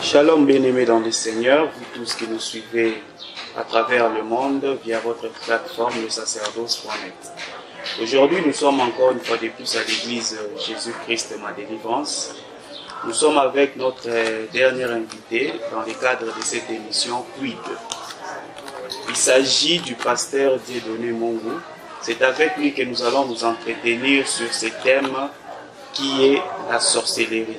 Shalom bien-aimés dans le Seigneur, vous tous qui nous suivez à travers le monde via votre plateforme le sacerdoce.net. Aujourd'hui, nous sommes encore une fois de plus à l'église Jésus-Christ ma délivrance. Nous sommes avec notre dernier invité dans le cadre de cette émission Quid. Il s'agit du pasteur Dieudonné Mongu. C'est avec lui que nous allons nous entretenir sur ce thème qui est la sorcellerie.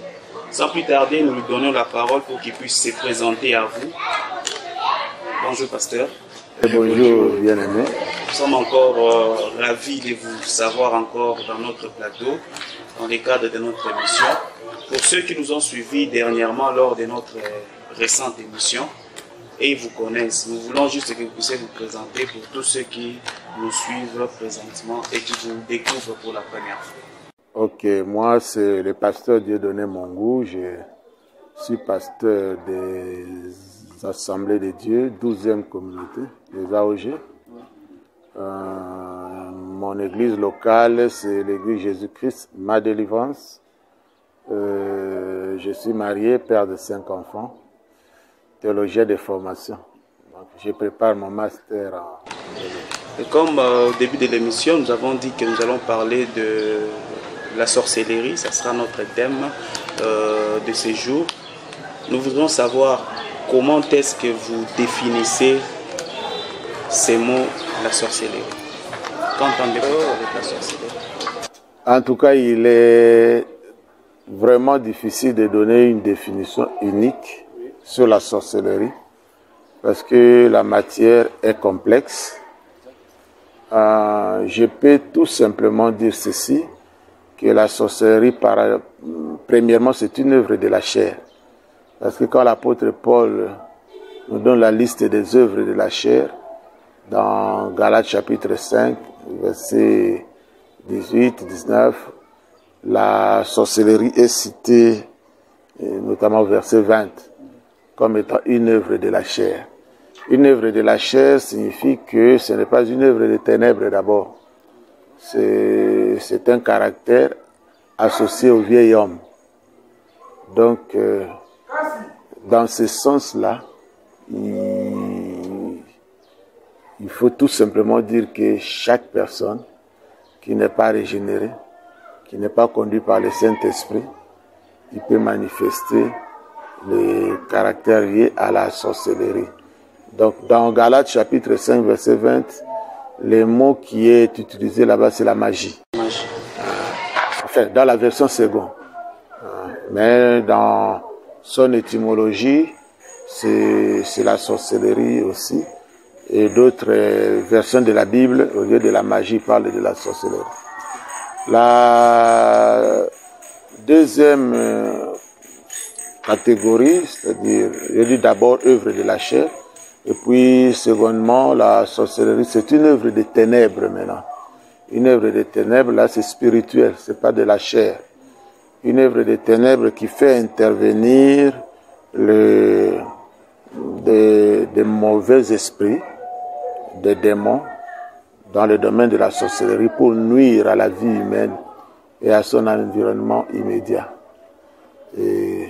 Sans plus tarder, nous lui donnons la parole pour qu'il puisse se présenter à vous. Bonjour pasteur. Et bonjour bien-aimé. Nous sommes encore ravis de vous savoir encore dans notre plateau, dans le cadre de notre émission. Pour ceux qui nous ont suivis dernièrement lors de notre récente émission, et ils vous connaissent, nous voulons juste que vous puissiez vous présenter pour tous ceux qui nous suivent présentement et qui vous découvrent pour la première fois. Ok, moi c'est le pasteur Dieudonné Mongu, je suis pasteur des Assemblées de Dieu, 12e communauté, des AOG. Mon église locale, c'est l'église Jésus-Christ, ma délivrance. Je suis marié, père de 5 enfants, théologien de formation. Donc, je prépare mon master en... Et comme au début de l'émission, nous avons dit que nous allons parler de la sorcellerie, ça sera notre thème de ce jour. Nous voudrions savoir comment est-ce que vous définissez ces mots, la sorcellerie. Qu'entendez-vous avec la sorcellerie? En tout cas, il est vraiment difficile de donner une définition unique sur la sorcellerie parce que la matière est complexe. Je peux tout simplement dire ceci, que la sorcellerie, premièrement, c'est une œuvre de la chair. Parce que quand l'apôtre Paul nous donne la liste des œuvres de la chair, dans Galates chapitre 5, versets 18, 19, la sorcellerie est citée, notamment au verset 20, comme étant une œuvre de la chair. Une œuvre de la chair signifie que ce n'est pas une œuvre de ténèbres d'abord. C'est un caractère associé au vieil homme. Donc, dans ce sens-là, il faut tout simplement dire que chaque personne qui n'est pas régénérée, qui n'est pas conduite par le Saint-Esprit, il peut manifester les caractères liés à la sorcellerie. Donc, dans Galates chapitre 5, verset 20, le mot qui est utilisé là-bas, c'est la magie. Enfin, dans la version seconde. Mais dans son étymologie, c'est la sorcellerie aussi. Et d'autres versions de la Bible, au lieu de la magie, parlent de la sorcellerie. La deuxième catégorie, c'est-à-dire, je dis d'abord œuvre de la chair, et puis secondement, la sorcellerie, c'est une œuvre de ténèbres maintenant. Une œuvre de ténèbres, là, c'est spirituel, c'est pas de la chair. Une œuvre de ténèbres qui fait intervenir des mauvais esprits, des démons, dans le domaine de la sorcellerie pour nuire à la vie humaine et à son environnement immédiat. Et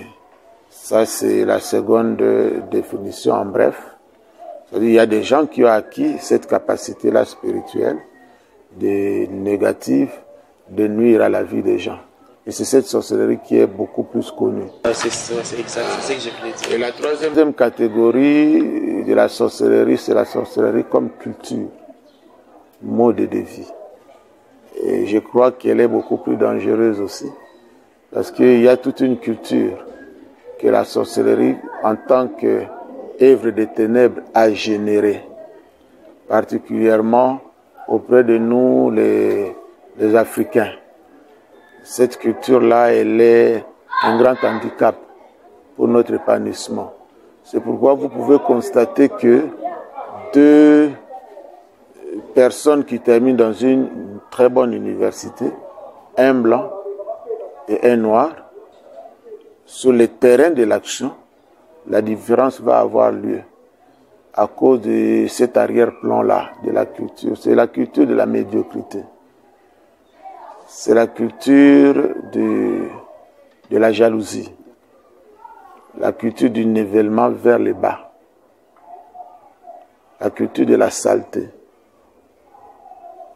ça, c'est la seconde définition en bref. C'est-à-dire, il y a des gens qui ont acquis cette capacité-là spirituelle, de négative, de nuire à la vie des gens. Et c'est cette sorcellerie qui est beaucoup plus connue. C'est exact, c'est ce que je voulais dire. Et la troisième catégorie de la sorcellerie, c'est la sorcellerie comme culture, mode de vie. Et je crois qu'elle est beaucoup plus dangereuse aussi, parce qu'il y a toute une culture que la sorcellerie, en tant qu'œuvre des ténèbres, a générée, particulièrement auprès de nous, les Africains. Cette culture-là, elle est un grand handicap pour notre épanouissement. C'est pourquoi vous pouvez constater que 2 personnes qui terminent dans une très bonne université, un blanc et un noir, sur le terrain de l'action, la différence va avoir lieu à cause de cet arrière-plan-là de la culture. C'est la culture de la médiocrité. C'est la culture de la jalousie. la culture du nivellement vers le bas, la culture de la saleté.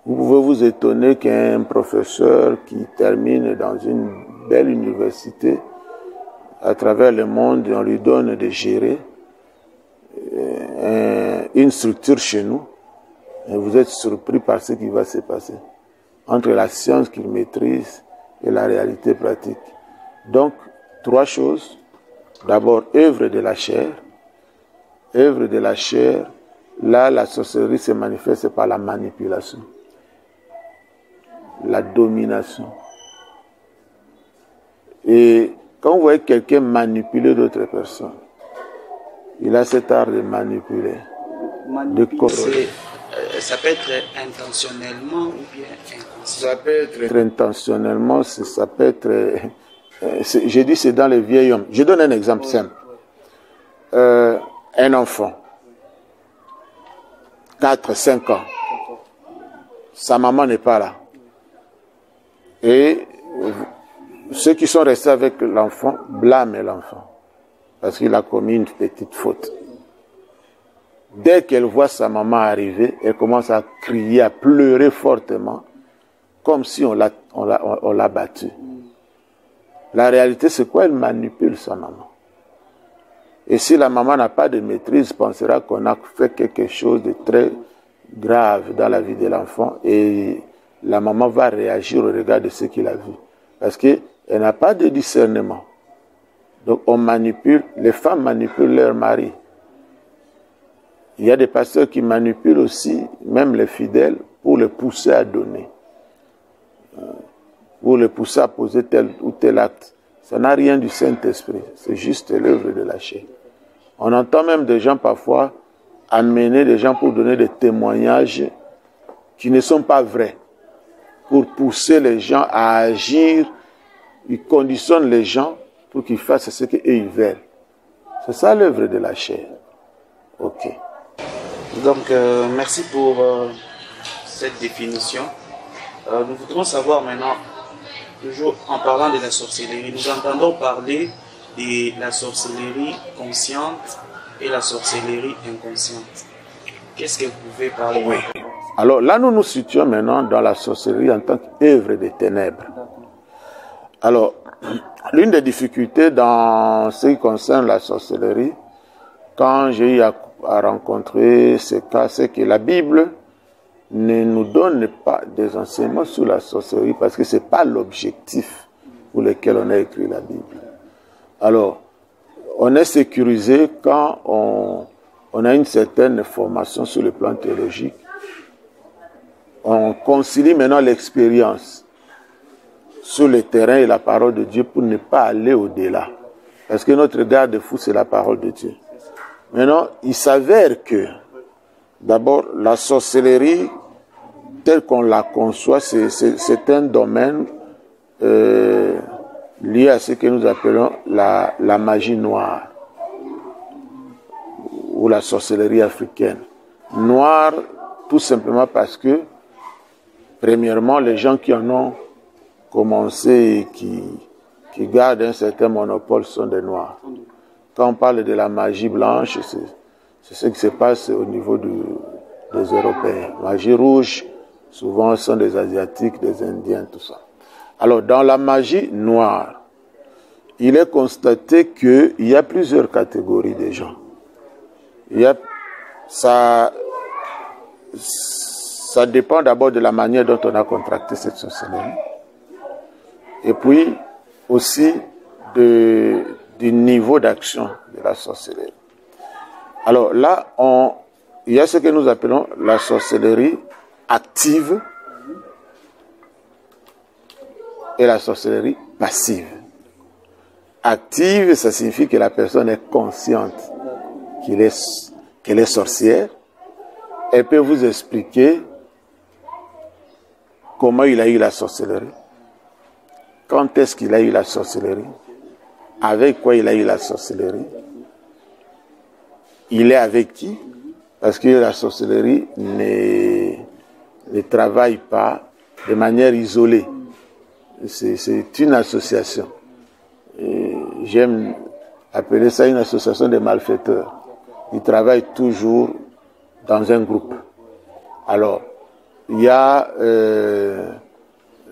Vous pouvez vous étonner qu'un professeur qui termine dans une belle université, à travers le monde, on lui donne de gérer une structure chez nous, et vous êtes surpris par ce qui va se passer entre la science qu'il maîtrise et la réalité pratique. Donc, 3 choses. D'abord, œuvre de la chair. Œuvre de la chair, là, la sorcellerie se manifeste par la manipulation, la domination. Et quand vous voyez quelqu'un manipuler d'autres personnes, il a cet art de manipuler, de corrompre. Ça peut être intentionnellement ou bien inconsciemment. Ça peut être intentionnellement, ça peut être... J'ai dit c'est dans les vieils hommes. Je donne un exemple simple. Un enfant, 4, 5 ans, sa maman n'est pas là. Et ceux qui sont restés avec l'enfant blâment l'enfant parce qu'il a commis une petite faute. Dès qu'elle voit sa maman arriver, elle commence à crier, à pleurer fortement, comme si on l'a battue. La réalité, c'est quoi? Elle manipule sa maman. Et si la maman n'a pas de maîtrise, pensera qu'on a fait quelque chose de très grave dans la vie de l'enfant et la maman va réagir au regard de ce qu'il a vu. Parce qu'elle n'a pas de discernement. Donc on manipule, les femmes manipulent leur mari. Il y a des pasteurs qui manipulent aussi, même les fidèles, pour les pousser à donner. Pour les pousser à poser tel ou tel acte. Ça n'a rien du Saint-Esprit, c'est juste l'œuvre de la chair. On entend même des gens parfois amener des gens pour donner des témoignages qui ne sont pas vrais, pour pousser les gens à agir. Ils conditionnent les gens pour qu'ils fassent ce qu'ils veulent. C'est ça l'œuvre de la chair. Ok. Donc, merci pour cette définition. Nous voudrons savoir maintenant, toujours en parlant de la sorcellerie, nous entendons parler de la sorcellerie consciente et la sorcellerie inconsciente. Qu'est-ce que vous pouvez parler? Oui. Alors là, nous nous situons maintenant dans la sorcellerie en tant qu'œuvre des ténèbres. Alors, l'une des difficultés dans ce qui concerne la sorcellerie, quand j'ai eu à rencontrer ce cas, c'est que la Bible ne nous donne pas des enseignements sur la sorcellerie parce que ce n'est pas l'objectif pour lequel on a écrit la Bible. Alors, on est sécurisé quand on a une certaine formation sur le plan théologique. On concilie maintenant l'expérience sur le terrain et la parole de Dieu pour ne pas aller au-delà. Parce que notre garde-fou, c'est la parole de Dieu. Maintenant, il s'avère que, d'abord, la sorcellerie, telle qu'on la conçoit, c'est un domaine lié à ce que nous appelons la magie noire ou la sorcellerie africaine. Noire, tout simplement parce que, premièrement, les gens qui en ont commencé et qui gardent un certain monopole sont des Noirs. Quand on parle de la magie blanche, c'est ce qui se passe au niveau des Européens. Magie rouge, souvent, sont des Asiatiques, des Indiens, tout ça. Alors, dans la magie noire, il est constaté qu'il y a plusieurs catégories de gens. Ça dépend d'abord de la manière dont on a contracté cette sorcellerie. Et puis, aussi, du niveau d'action de la sorcellerie. Alors là, il y a ce que nous appelons la sorcellerie active et la sorcellerie passive. Active, ça signifie que la personne est consciente qu'elle est sorcière. Elle peut vous expliquer comment il a eu la sorcellerie, quand est-ce qu'il a eu la sorcellerie, avec quoi il a eu la sorcellerie, il est avec qui, parce que la sorcellerie ne travaille pas de manière isolée. C'est une association. J'aime appeler ça une association de malfaiteurs. Ils travaillent toujours dans un groupe. Alors, il y a...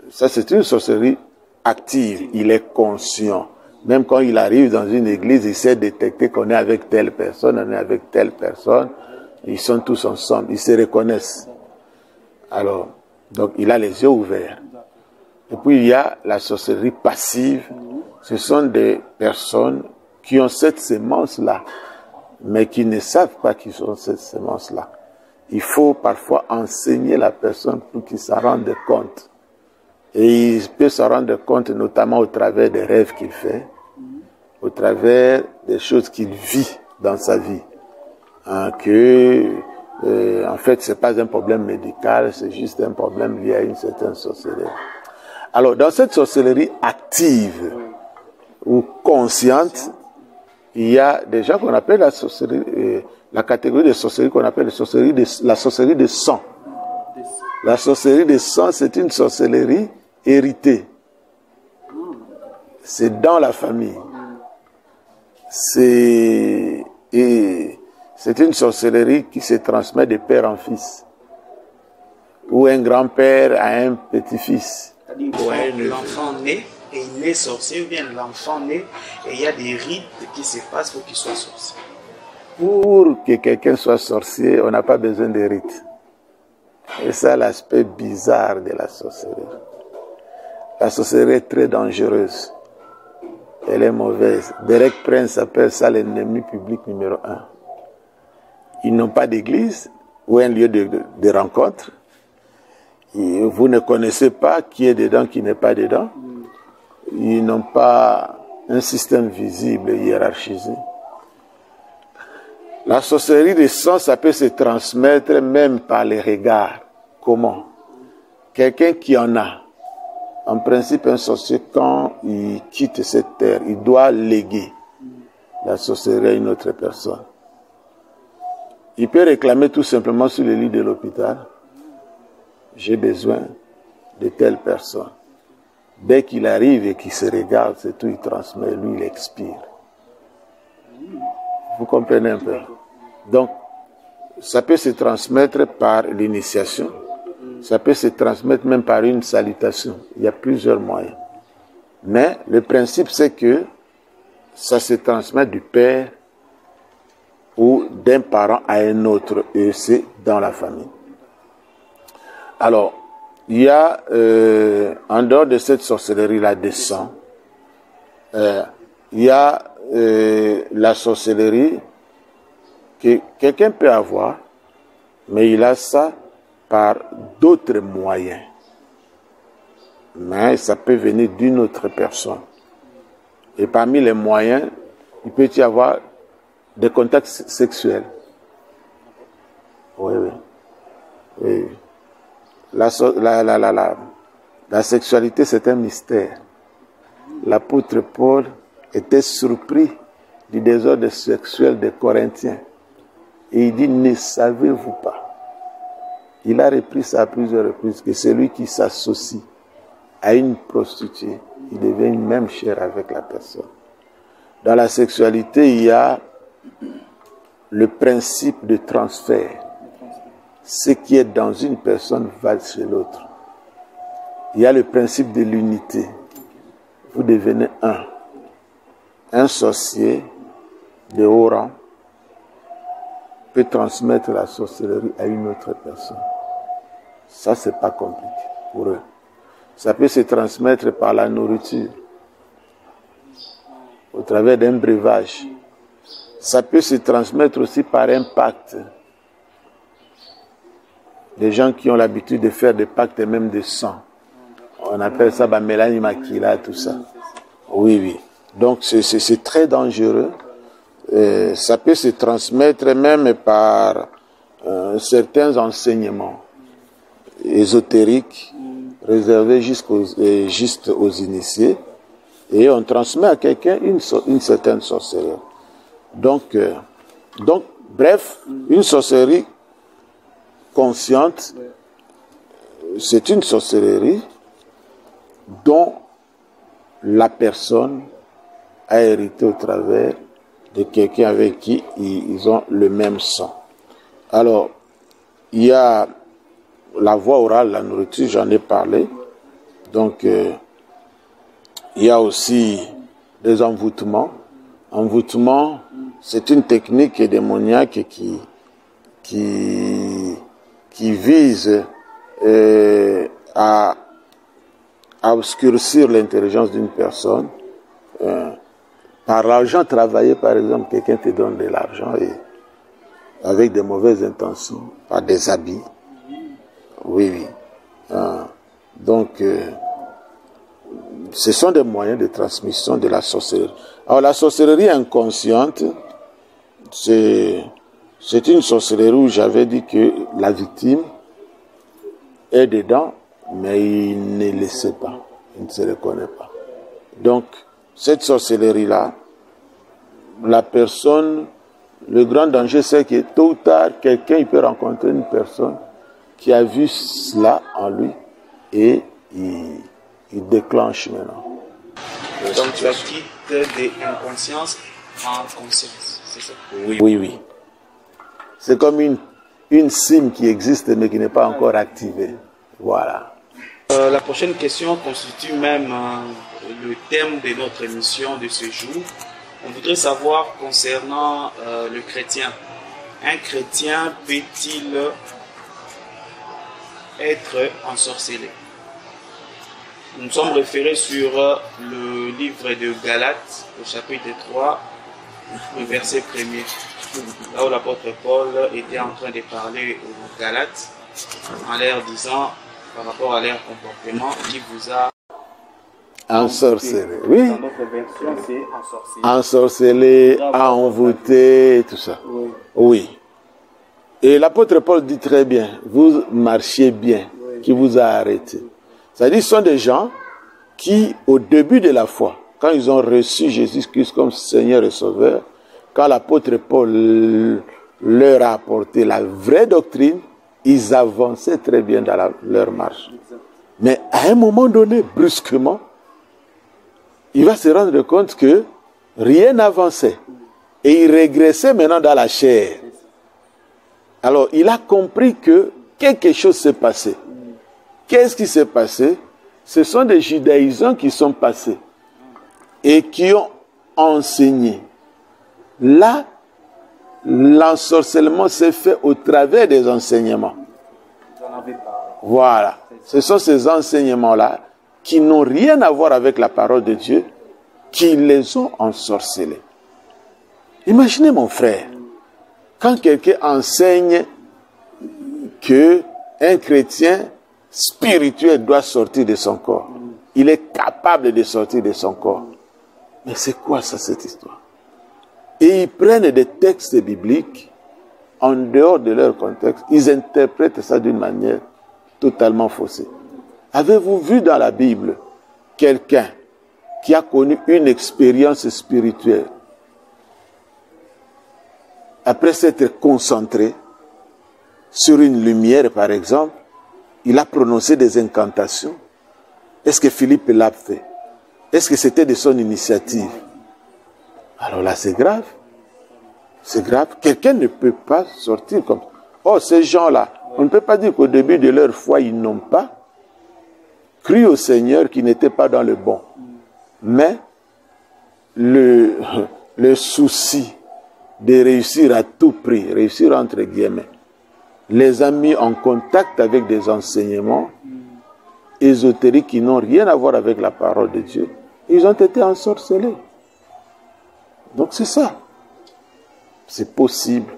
ça, c'est une sorcellerie active. Il est conscient. Même quand il arrive dans une église, il sait détecter qu'on est avec telle personne, on est avec telle personne. Ils sont tous ensemble. Ils se reconnaissent. Alors, donc, il a les yeux ouverts. Et puis, il y a la sorcellerie passive. Ce sont des personnes qui ont cette sémence-là, mais qui ne savent pas qu'ils ont cette sémence-là. Il faut parfois enseigner la personne pour qu'il s'en rende compte. Et il peut s'en rendre compte notamment au travers des rêves qu'il fait, au travers des choses qu'il vit dans sa vie. En fait, ce n'est pas un problème médical, c'est juste un problème lié à une certaine sorcellerie. Alors, dans cette sorcellerie active ou consciente, il y a des gens qu'on appelle la sorcellerie, la catégorie de sorcellerie qu'on appelle la sorcellerie de sang. La sorcellerie de sang, c'est une sorcellerie héritée. C'est dans la famille. C'est une sorcellerie qui se transmet de père en fils. Ou un grand-père à un petit-fils. L'enfant naît et il naît sorcier, ou bien l'enfant naît et il y a des rites qui se passent pour qu'il soit sorcier. Pour que quelqu'un soit sorcier, on n'a pas besoin de rites. Et ça, l'aspect bizarre de la sorcellerie. La sorcellerie est très dangereuse. Elle est mauvaise. Derek Prince appelle ça l'ennemi public numéro 1. Ils n'ont pas d'église ou un lieu de rencontre. Et vous ne connaissez pas qui est dedans, qui n'est pas dedans. Ils n'ont pas un système visible hiérarchisé. La sorcellerie des sens, ça peut se transmettre même par les regards. Comment? Quelqu'un qui en a, en principe un sorcier, quand il quitte cette terre, il doit léguer la sorcellerie à une autre personne. Il peut réclamer tout simplement sur le lit de l'hôpital, j'ai besoin de telle personne. Dès qu'il arrive et qu'il se regarde, c'est tout, il transmet, lui il expire. Vous comprenez un peu? Donc, ça peut se transmettre par l'initiation, ça peut se transmettre même par une salutation. Il y a plusieurs moyens. Mais le principe, c'est que ça se transmet du père ou d'un parent à un autre, et c'est dans la famille. Alors, il y a, en dehors de cette sorcellerie-là des sangs, il y a la sorcellerie que quelqu'un peut avoir, mais il a ça par d'autres moyens. Mais ça peut venir d'une autre personne. Et parmi les moyens, il peut y avoir des contacts sexuels. Oui, oui. Oui. La sexualité, c'est un mystère. L'apôtre Paul était surpris du désordre sexuel des Corinthiens. Et il dit, ne savez-vous pas? Il a repris ça à plusieurs reprises, que celui qui s'associe à une prostituée, il devient une même chair avec la personne. Dans la sexualité, il y a le principe de transfert. Ce qui est dans une personne va chez l'autre. Il y a le principe de l'unité. Vous devenez un. Un sorcier de haut rang peut transmettre la sorcellerie à une autre personne. Ça, c'est pas compliqué pour eux. Ça peut se transmettre par la nourriture, au travers d'un breuvage. Ça peut se transmettre aussi par un pacte. Des gens qui ont l'habitude de faire des pactes même de sang. On appelle ça Mélanie Makila, tout ça. Oui, oui. Donc c'est très dangereux. Ça peut se transmettre même par certains enseignements ésotériques réservés juste aux initiés. Et on transmet à quelqu'un une certaine sorcellerie. Donc, bref, une sorcellerie consciente, c'est une sorcellerie dont la personne a hérité au travers de quelqu'un avec qui ils ont le même sang. Alors, il y a la voie orale, la nourriture, j'en ai parlé. Donc, il y a aussi des envoûtements. Envoûtement, c'est une technique démoniaque qui vise à obscurcir l'intelligence d'une personne. Par l'argent travaillé, par exemple, quelqu'un te donne de l'argent et avec de mauvaises intentions, par des habits. Oui, oui. Donc, ce sont des moyens de transmission de la sorcellerie. Alors, la sorcellerie inconsciente, c'est une sorcellerie où j'avais dit que la victime est dedans, mais il ne le sait pas, il ne se reconnaît pas. Donc, cette sorcellerie-là, la personne, le grand danger, c'est que tôt ou tard, quelqu'un il peut rencontrer une personne qui a vu cela en lui et il déclenche maintenant. Donc tu as quitté de l'inconscience en conscience, c'est ça? Oui, oui, oui. C'est comme une cime qui existe mais qui n'est pas encore activée. Voilà. La prochaine question constitue même le thème de notre émission de ce jour. On voudrait savoir concernant le chrétien. Un chrétien peut-il être ensorcelé? Nous sommes référés sur le livre de Galates, au chapitre 3, le verset 1er. Là où l'apôtre Paul était en train de parler aux Galates, en leur disant, par rapport à leur comportement, qui vous a ensorcelé. Oui. Dans notre version, c'est ensorcelé. Ensorcelé, envoûté, tout ça. Oui. Oui. Et l'apôtre Paul dit très bien, vous marchiez bien, qui vous a arrêté. C'est-à-dire, ce sont des gens qui, au début de la foi, quand ils ont reçu Jésus-Christ comme Seigneur et Sauveur, quand l'apôtre Paul leur a apporté la vraie doctrine, ils avançaient très bien dans leur marche. Mais à un moment donné, brusquement, il va se rendre compte que rien n'avançait. Et il régressait maintenant dans la chair. Alors, il a compris que quelque chose s'est passé. Qu'est-ce qui s'est passé? Ce sont des judaïsants qui sont passés et qui ont enseigné. Là, l'ensorcellement s'est fait au travers des enseignements. Voilà. Ce sont ces enseignements-là qui n'ont rien à voir avec la parole de Dieu, qui les ont ensorcelés. Imaginez mon frère, quand quelqu'un enseigne que un chrétien spirituel doit sortir de son corps, il est capable de sortir de son corps. Mais c'est quoi ça, cette histoire? Et ils prennent des textes bibliques en dehors de leur contexte, ils interprètent ça d'une manière totalement faussée. Avez-vous vu dans la Bible quelqu'un qui a connu une expérience spirituelle après s'être concentré sur une lumière, par exemple, il a prononcé des incantations? Est-ce que Philippe l'a fait? Est-ce que c'était de son initiative? Alors là, c'est grave. C'est grave. Quelqu'un ne peut pas sortir comme ça. Oh, ces gens-là, on ne peut pas dire qu'au début de leur foi, ils n'ont pas cru au Seigneur, qui n'était pas dans le bon. Mais le souci de réussir à tout prix, réussir entre guillemets, les a mis en contact avec des enseignements ésotériques qui n'ont rien à voir avec la parole de Dieu. Ils ont été ensorcelés. Donc c'est ça. C'est possible.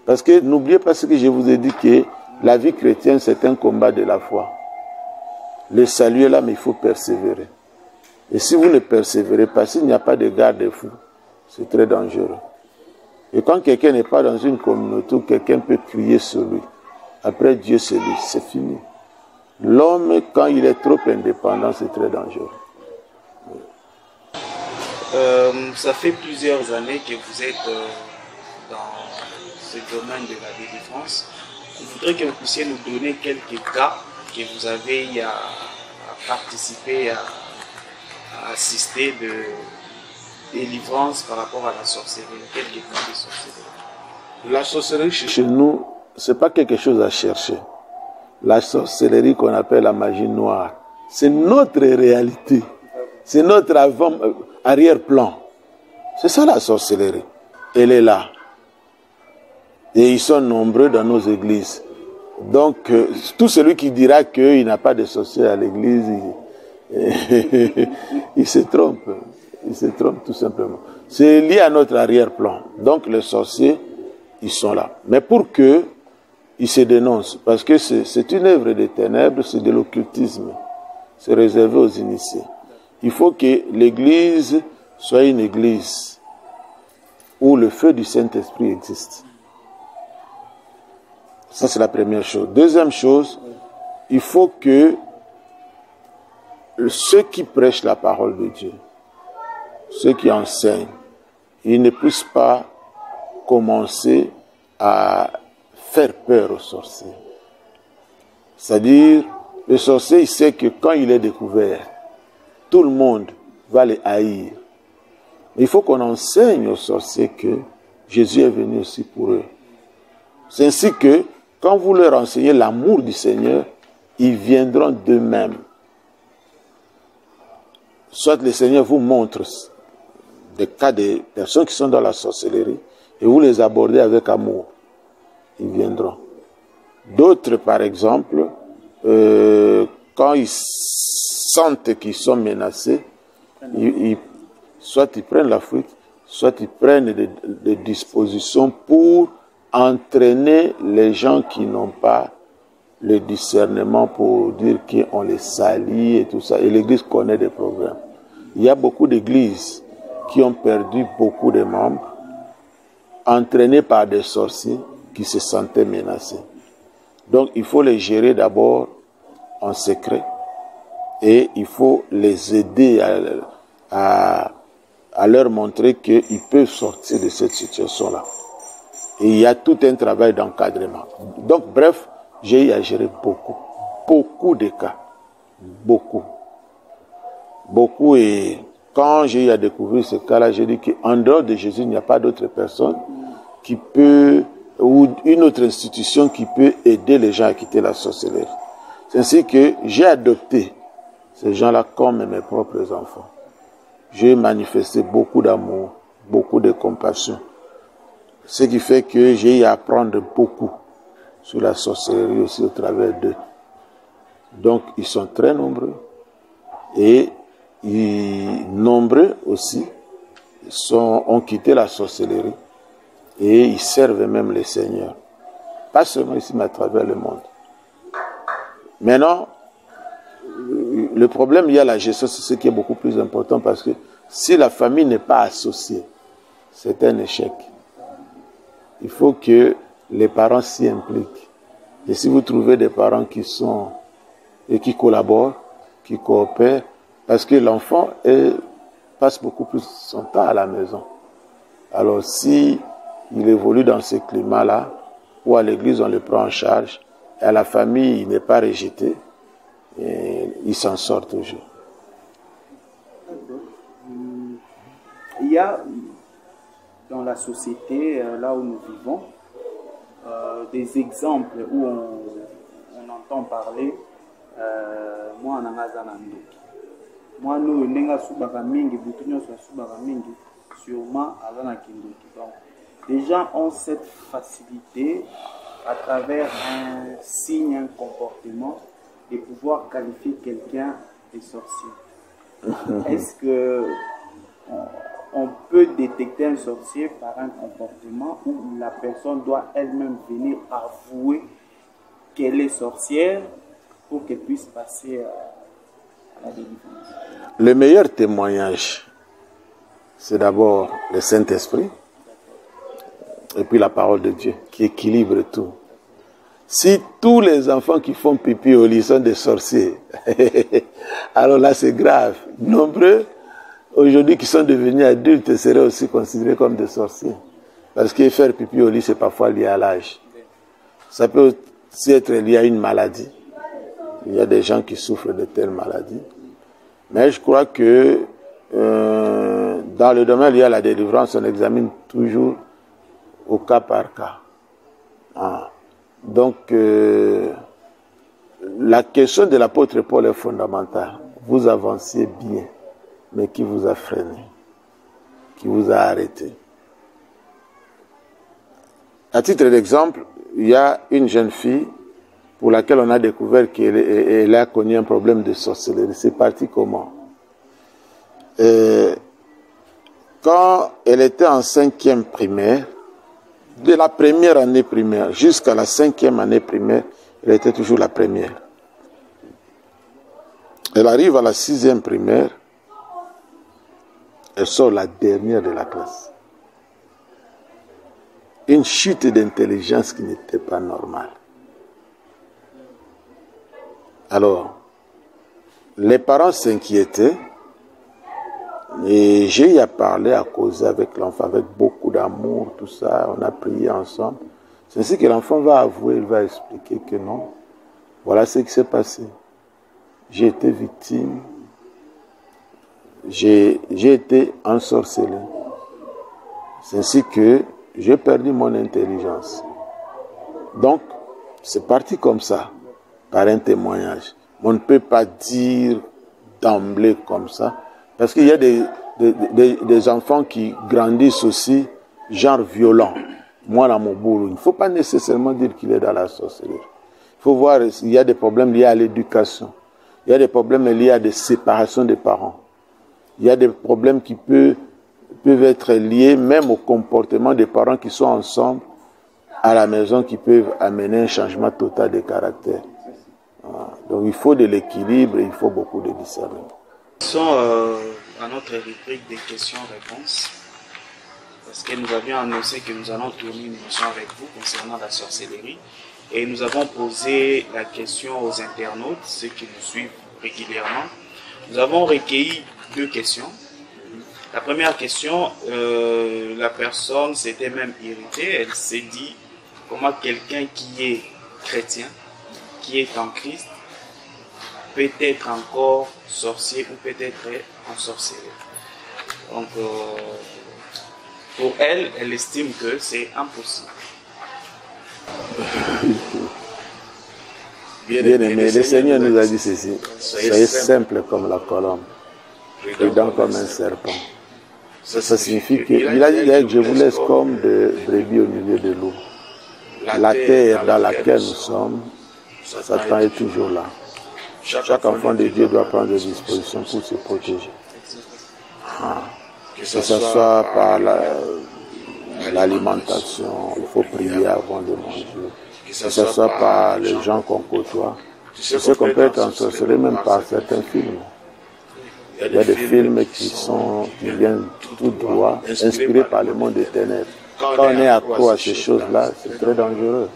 Parce que n'oubliez pas ce que je vous ai dit, que la vie chrétienne, c'est un combat de la foi. Le salut est là, mais il faut persévérer. Et si vous ne persévérez pas, s'il n'y a pas de garde-fou, c'est très dangereux. Et quand quelqu'un n'est pas dans une communauté où quelqu'un peut crier sur lui, après Dieu c'est lui, c'est fini. L'homme, quand il est trop indépendant, c'est très dangereux. Ça fait plusieurs années que vous êtes dans ce domaine de la délivrance. Je voudrais que vous puissiez nous donner quelques cas que vous avez eu à participer, à assister délivrance par rapport à la sorcellerie, quelques cas de sorcellerie. La sorcellerie chez nous, ce n'est pas quelque chose à chercher. La sorcellerie qu'on appelle la magie noire, c'est notre réalité. C'est notre arrière-plan. C'est ça la sorcellerie. Elle est là. Et ils sont nombreux dans nos églises. Donc, tout celui qui dira qu'il n'a pas de sorciers à l'église, il se trompe. Il se trompe tout simplement. C'est lié à notre arrière-plan. Donc, les sorciers, ils sont là. Mais pour que ils se dénoncent, parce que c'est une œuvre des ténèbres, c'est de l'occultisme. C'est réservé aux initiés. Il faut que l'église soit une église où le feu du Saint-Esprit existe. Ça, c'est la première chose. Deuxième chose, il faut que ceux qui prêchent la parole de Dieu, ceux qui enseignent, ils ne puissent pas commencer à faire peur aux sorciers. C'est-à-dire, le sorcier, il sait que quand il est découvert, tout le monde va les haïr. Mais il faut qu'on enseigne aux sorciers que Jésus est venu aussi pour eux. C'est ainsi que, quand vous leur enseignez l'amour du Seigneur, ils viendront d'eux-mêmes. Soit le Seigneur vous montre des cas de personnes qui sont dans la sorcellerie et vous les abordez avec amour. Ils viendront. D'autres, par exemple, quand ils sentent qu'ils sont menacés, soit ils prennent la fuite, soit ils prennent des dispositions pour entraîner les gens qui n'ont pas le discernement pour dire qu'on les salit et tout ça. Et l'Église connaît des problèmes. Il y a beaucoup d'églises qui ont perdu beaucoup de membres, entraînés par des sorciers qui se sentaient menacés. Donc il faut les gérer d'abord en secret et il faut les aider à leur montrer qu'ils peuvent sortir de cette situation-là. Et il y a tout un travail d'encadrement. Donc bref, j'ai eu à gérer beaucoup de cas. Beaucoup. Et quand j'ai eu à découvrir ce cas-là, j'ai dit qu'en dehors de Jésus, il n'y a pas d'autre personne qui peut, ou une autre institution qui peut aider les gens à quitter la sorcellerie. C'est ainsi que j'ai adopté ces gens-là comme mes propres enfants. J'ai manifesté beaucoup d'amour, beaucoup de compassion. Ce qui fait que j'ai eu à apprendre beaucoup sur la sorcellerie aussi au travers d'eux. Donc, ils sont très nombreux. Et nombreux aussi ont quitté la sorcellerie. Et ils servent même les seigneurs. Pas seulement ici, mais à travers le monde. Maintenant, le problème, il y a la gestion, c'est ce qui est beaucoup plus important parce que si la famille n'est pas associée, c'est un échec. Il faut que les parents s'y impliquent. Et si vous trouvez des parents qui collaborent, qui coopèrent, parce que l'enfant passe beaucoup plus son temps à la maison. Alors si il évolue dans ce climat-là, où à l'église on le prend en charge, et à la famille il n'est pas rejeté, et il s'en sort toujours. Il y a dans la société, là où nous vivons, des exemples où on entend parler moi en Amazanando. Moi nous n'enga subaka mingi butunyo subaka mingi sûrement avant la kindoki. Donc les gens ont cette facilité à travers un signe, un comportement de pouvoir qualifier quelqu'un de sorcier. Est-ce que on peut détecter un sorcier par un comportement où la personne doit elle-même venir avouer qu'elle est sorcière pour qu'elle puisse passer à la délivrance? Le meilleur témoignage, c'est d'abord le Saint-Esprit et puis la parole de Dieu qui équilibre tout. Si tous les enfants qui font pipi au lit sont des sorciers, alors là c'est grave. Nombreux aujourd'hui qui sont devenus adultes seraient aussi considérés comme des sorciers. Parce que faire pipi au lit, c'est parfois lié à l'âge. Ça peut aussi être lié à une maladie. Il y a des gens qui souffrent de telles maladies. Mais je crois que dans le domaine lié à la délivrance, on examine toujours au cas par cas. Ah. Donc, la question de l'apôtre Paul est fondamentale. Vous avanciez bien, mais qui vous a freiné? Qui vous a arrêté? À titre d'exemple, il y a une jeune fille pour laquelle on a découvert qu'elle a connu un problème de sorcellerie. C'est parti comment? Quand elle était en 5e primaire, de la première année primaire jusqu'à la 5e année primaire, elle était toujours la première. Elle arrive à la 6e primaire, elle sort la dernière de la classe. Une chute d'intelligence qui n'était pas normale. Alors, les parents s'inquiétaient et j'ai eu à parler, à causer avec l'enfant, avec beaucoup d'amour, tout ça, on a prié ensemble. C'est ainsi que l'enfant va avouer, il va expliquer que non. Voilà ce qui s'est passé. J'ai été victime, j'ai été ensorcelé. C'est ainsi que j'ai perdu mon intelligence. Donc, c'est parti comme ça, par un témoignage. On ne peut pas dire d'emblée comme ça, parce qu'il y a des enfants qui grandissent aussi, genre violents. Moi, dans mon boulot, il ne faut pas nécessairement dire qu'il est dans la sorcellerie. Il faut voir, il y a des problèmes liés à l'éducation. Il y a des problèmes liés à des séparations des parents. Il y a des problèmes qui peuvent être liés même au comportement des parents qui sont ensemble à la maison, qui peuvent amener un changement total de caractère. Donc il faut de l'équilibre et il faut beaucoup de discernement. Nous sommes à notre rubrique des questions-réponses, parce que nous avions annoncé que nous allons tourner une émission avec vous concernant la sorcellerie. Et nous avons posé la question aux internautes, ceux qui nous suivent régulièrement. Nous avons recueilli 2 questions. La première question, la personne s'était même irritée. Elle s'est dit comment quelqu'un qui est chrétien, qui est en Christ, peut être encore sorcier ou peut être ensorcelé. Donc, pour elle, elle estime que c'est impossible. Bien aimé, le Seigneur nous a dit ceci: soyez simple comme la colombe, prudent comme un serpent. Ça signifie qu'il a dit que je vous laisse comme de brebis au milieu de l'eau. La terre dans laquelle nous sommes, Satan est toujours là. Chaque enfant de Dieu doit prendre des dispositions pour se protéger. Que ce soit par l'alimentation, il faut prier avant de manger. Que ce soit par les gens qu'on côtoie. Tu sais qu'on peut être ensorcelé même par certains films. Il y a des films qui viennent tout droit, inspirés par le monde des ténèbres. Quand on est accro à ces choses-là, c'est très dangereux.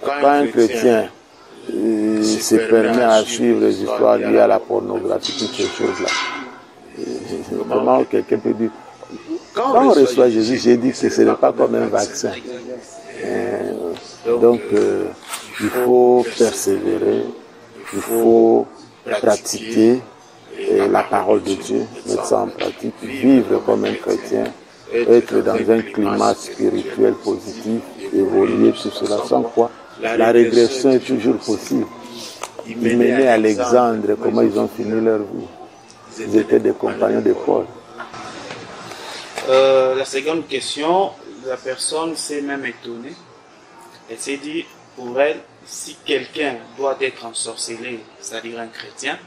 Quand un chrétien se permet à suivre les histoires liées à la pornographie, toutes ces choses-là, comment quelqu'un peut dire, quand on reçoit Jésus, j'ai dit que ce n'est pas comme un vaccin. Donc, il faut persévérer, il faut pratiquer la parole de Dieu, mettre ça en pratique, vivre comme un chrétien, être dans un climat spirituel positif, évoluer, tout cela, sans quoi la régression est toujours possible. Mener à Alexandre, comment ils ont fini leur vie. Ils étaient des compagnons de Paul. La seconde question, la personne s'est même étonnée. Elle s'est dit, pour elle, si quelqu'un doit être ensorcelé, c'est-à-dire un chrétien,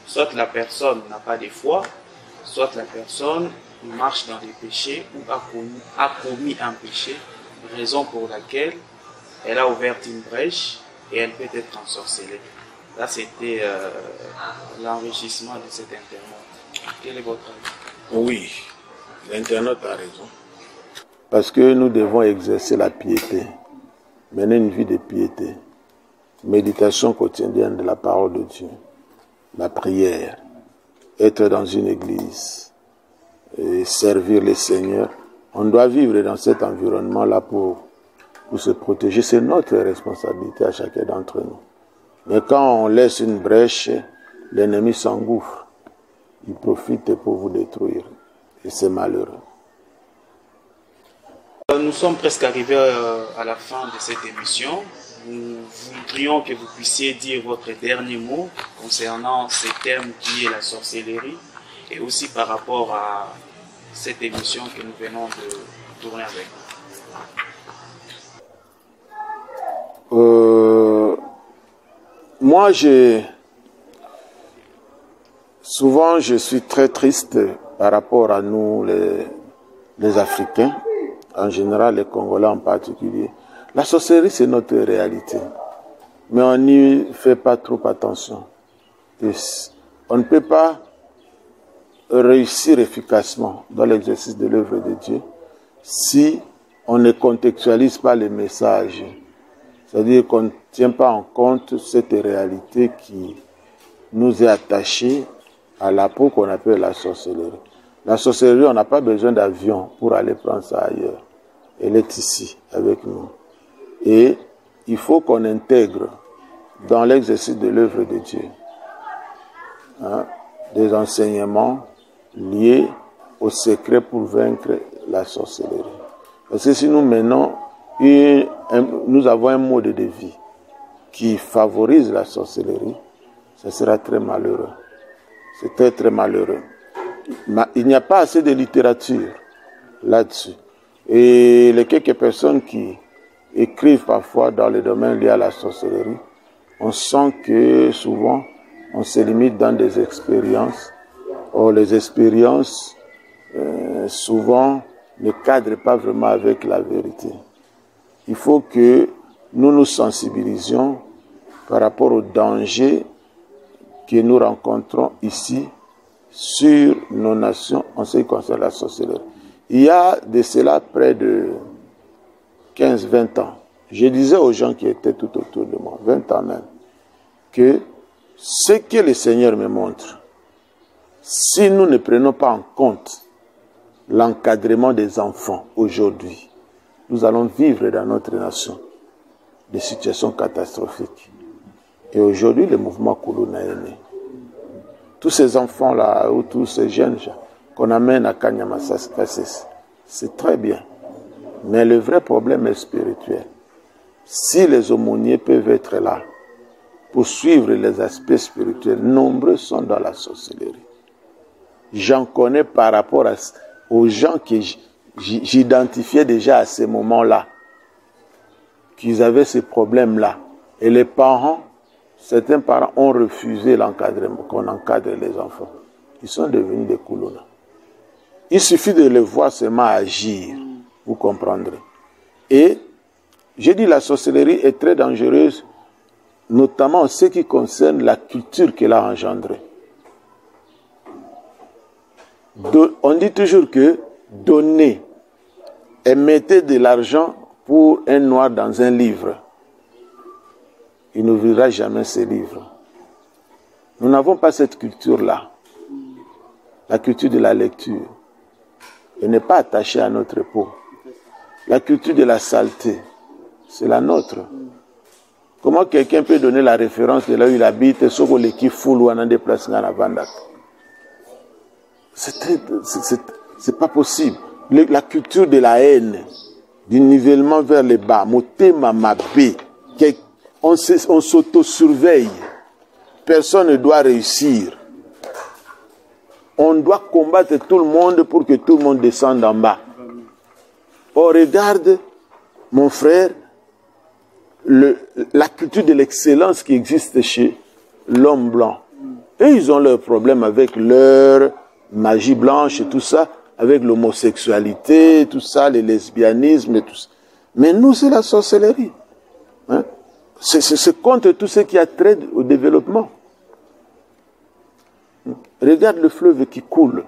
soit la personne n'a pas de foi, soit la personne marche dans les péchés ou a commis un péché, raison pour laquelle elle a ouvert une brèche et elle peut être ensorcelée. Là, c'était l'enrichissement de cet internaute. Quel est votre avis? Oui, l'internaute a raison. Parce que nous devons exercer la piété, mener une vie de piété, méditation quotidienne de la parole de Dieu, la prière, être dans une église et servir le Seigneur. On doit vivre dans cet environnement-là pour se protéger. C'est notre responsabilité à chacun d'entre nous. Mais quand on laisse une brèche, l'ennemi s'engouffre. ils profitent pour vous détruire. Et c'est malheureux. Nous sommes presque arrivés à la fin de cette émission. Nous voudrions que vous puissiez dire votre dernier mot concernant ce thème qui est la sorcellerie et aussi par rapport à cette émission que nous venons de tourner avec vous. Moi, souvent, je suis très triste par rapport à nous, les Africains, en général, les Congolais en particulier. La sorcellerie, c'est notre réalité. Mais on n'y fait pas trop attention. Et on ne peut pas réussir efficacement dans l'exercice de l'œuvre de Dieu si on ne contextualise pas les messages. C'est-à-dire qu'on ne tient pas en compte cette réalité qui nous est attachée à la peau qu'on appelle la sorcellerie. La sorcellerie, on n'a pas besoin d'avion pour aller prendre ça ailleurs. Elle est ici, avec nous. Et il faut qu'on intègre dans l'exercice de l'œuvre de Dieu des enseignements liés au secret pour vaincre la sorcellerie. Parce que si nous menons nous avons un mode de vie qui favorise la sorcellerie, ça sera très malheureux. C'est très très malheureux. Mais il n'y a pas assez de littérature là-dessus. Et les quelques personnes qui écrivent parfois dans les domaines liés à la sorcellerie, on sent que souvent on se limite dans des expériences. Or, les expériences souvent ne cadrent pas vraiment avec la vérité. Il faut que nous nous sensibilisions par rapport aux dangers que nous rencontrons ici sur nos nations en ce qui concerne la sorcellerie. Il y a de cela près de 15-20 ans, je disais aux gens qui étaient tout autour de moi, 20 ans même, que ce que le Seigneur me montre, si nous ne prenons pas en compte l'encadrement des enfants aujourd'hui, nous allons vivre dans notre nation des situations catastrophiques. Et aujourd'hui, le mouvement Kuluna est né. Tous ces enfants-là, ou tous ces jeunes gens qu'on amène à Kanyamassa, c'est très bien. Mais le vrai problème est spirituel. Si les aumôniers peuvent être là pour suivre les aspects spirituels, nombreux sont dans la sorcellerie. J'en connais par rapport aux gens que j'identifiais déjà à ces moments-là, qu'ils avaient ces problèmes-là. Et les parents, certains parents ont refusé l'encadrement, qu'on encadre les enfants. Ils sont devenus des Kuluna. Il suffit de les voir seulement agir, vous comprendrez. Et j'ai dit la sorcellerie est très dangereuse, notamment en ce qui concerne la culture qu'elle a engendrée. On dit toujours que donner et mettez de l'argent pour un noir dans un livre, il n'ouvrira jamais ce livre. Nous n'avons pas cette culture-là, la culture de la lecture. Elle n'est pas attachée à notre peau. La culture de la saleté, c'est la nôtre. Comment quelqu'un peut donner la référence de là où il habite, c'est pas possible. La culture de la haine, du nivellement vers le bas, on s'auto-surveille. Personne ne doit réussir. On doit combattre tout le monde pour que tout le monde descende en bas. Oh, regarde, mon frère, la culture de l'excellence qui existe chez l'homme blanc. Et ils ont leurs problèmes avec leur magie blanche et tout ça, avec l'homosexualité, tout ça, le lesbianisme et tout ça. Mais nous, c'est la sorcellerie. Hein? C'est contre tout ce qui a trait au développement. Regarde le fleuve qui coule.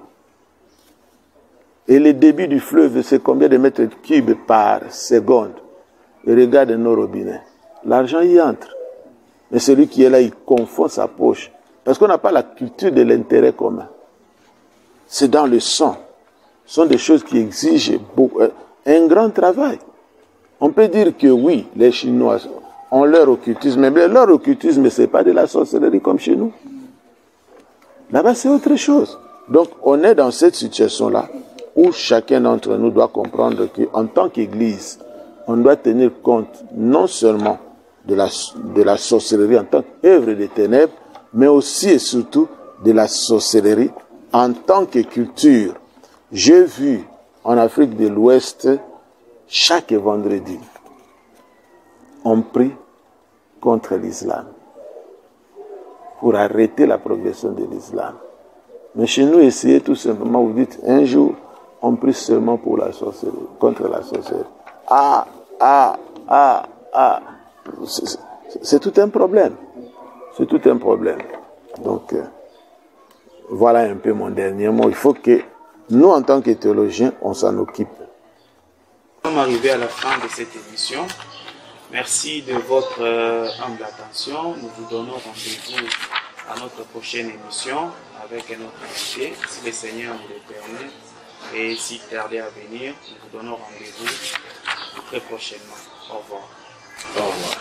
Et le débit du fleuve, c'est combien de mètres cubes par seconde. Et regarde nos robinets. L'argent y entre. Mais celui qui est là, il confond sa poche. Parce qu'on n'a pas la culture de l'intérêt commun. C'est dans le sang. Ce sont des choses qui exigent un grand travail. On peut dire que oui, les Chinois ont leur occultisme, mais leur occultisme, ce n'est pas de la sorcellerie comme chez nous. Là-bas, c'est autre chose. Donc, on est dans cette situation-là où chacun d'entre nous doit comprendre qu'en tant qu'Église, on doit tenir compte non seulement de la sorcellerie en tant qu'œuvre des ténèbres, mais aussi et surtout de la sorcellerie en tant que culture. J'ai vu en Afrique de l'Ouest, chaque vendredi, on prie contre l'islam pour arrêter la progression de l'islam. Mais chez nous, essayez tout simplement, vous dites, un jour, on prie seulement pour la sorcellerie, contre la sorcellerie. C'est tout un problème. C'est tout un problème. Donc, voilà un peu mon dernier mot. Il faut que nous, en tant que théologiens, on s'en occupe. Nous sommes arrivés à la fin de cette émission. Merci de votre humble attention. Nous vous donnons rendez-vous à notre prochaine émission avec un autre invité, si le Seigneur nous le permet. Et si tardez à venir, nous vous donnons rendez-vous très prochainement. Au revoir. Au revoir.